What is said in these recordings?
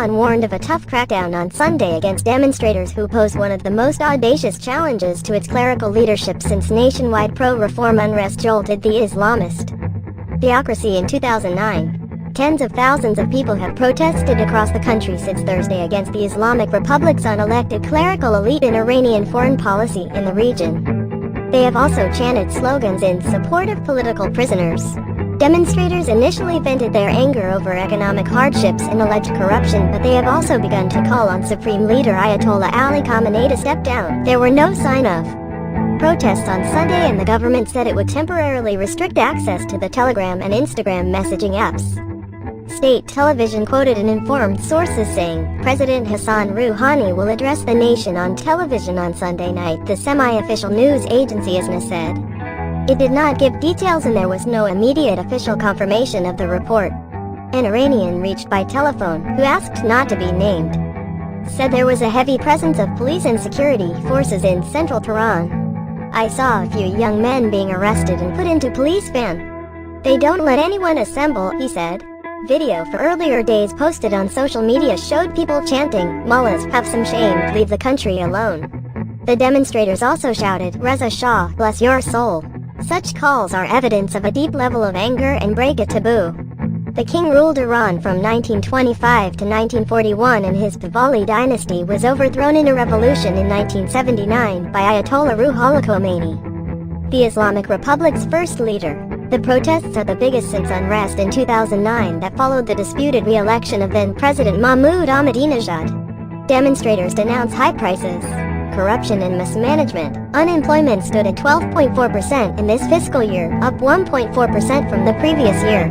Iran warned of a tough crackdown on Sunday against demonstrators who posed one of the most audacious challenges to its clerical leadership since nationwide pro-reform unrest jolted the Islamist theocracy in 2009. Tens of thousands of people have protested across the country since Thursday against the Islamic Republic's unelected clerical elite and Iranian foreign policy in the region. They have also chanted slogans in support of political prisoners. Demonstrators initially vented their anger over economic hardships and alleged corruption, but they have also begun to call on Supreme Leader Ayatollah Ali Khamenei to step down. There were no sign of protests on Sunday, and the government said it would temporarily restrict access to the Telegram and Instagram messaging apps. State television quoted an informed sources saying, President Hassan Rouhani will address the nation on television on Sunday night, the semi-official news agency ISNA said. It did not give details and there was no immediate official confirmation of the report. An Iranian reached by telephone, who asked not to be named, said there was a heavy presence of police and security forces in central Tehran. I saw a few young men being arrested and put into police van. They don't let anyone assemble, he said. Video for earlier days posted on social media showed people chanting, Mullahs, have some shame, leave the country alone. The demonstrators also shouted, Reza Shah, bless your soul. Such calls are evidence of a deep level of anger and break a taboo. The king ruled Iran from 1925 to 1941 and his Pahlavi dynasty was overthrown in a revolution in 1979 by Ayatollah Ruhollah Khomeini, the Islamic Republic's first leader. The protests are the biggest since unrest in 2009 that followed the disputed re-election of then-President Mahmoud Ahmadinejad. Demonstrators denounce high prices, corruption and mismanagement. Unemployment stood at 12.4% in this fiscal year, up 1.4% from the previous year.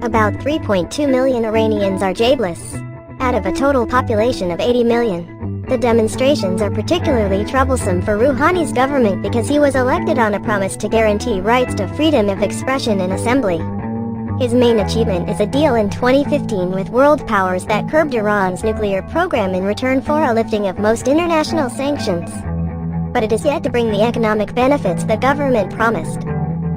About 3.2 million Iranians are jobless, out of a total population of 80 million. The demonstrations are particularly troublesome for Rouhani's government because he was elected on a promise to guarantee rights to freedom of expression and assembly. His main achievement is a deal in 2015 with world powers that curbed Iran's nuclear program in return for a lifting of most international sanctions. But it is yet to bring the economic benefits the government promised.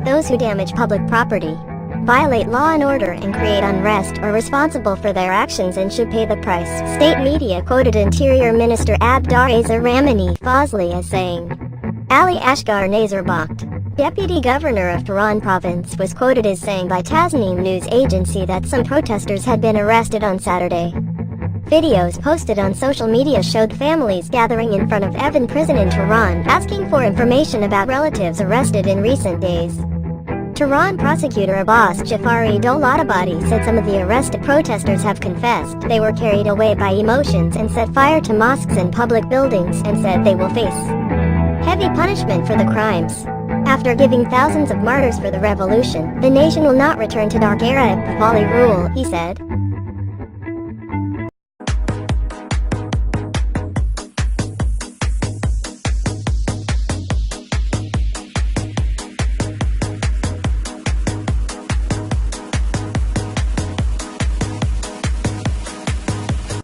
Those who damage public property, violate law and order, and create unrest are responsible for their actions and should pay the price. State media quoted Interior Minister Abdurreza Ramani Fazli as saying, Ali Asghar Nazarbakht, Deputy Governor of Tehran Province, was quoted as saying by Tasnim news agency that some protesters had been arrested on Saturday. Videos posted on social media showed families gathering in front of Evin prison in Tehran, asking for information about relatives arrested in recent days. Tehran prosecutor Abbas Jafari Dolatabadi said some of the arrested protesters have confessed they were carried away by emotions and set fire to mosques and public buildings, and said they will face heavy punishment for the crimes. After giving thousands of martyrs for the revolution, the nation will not return to dark era of Pahlavi rule, he said.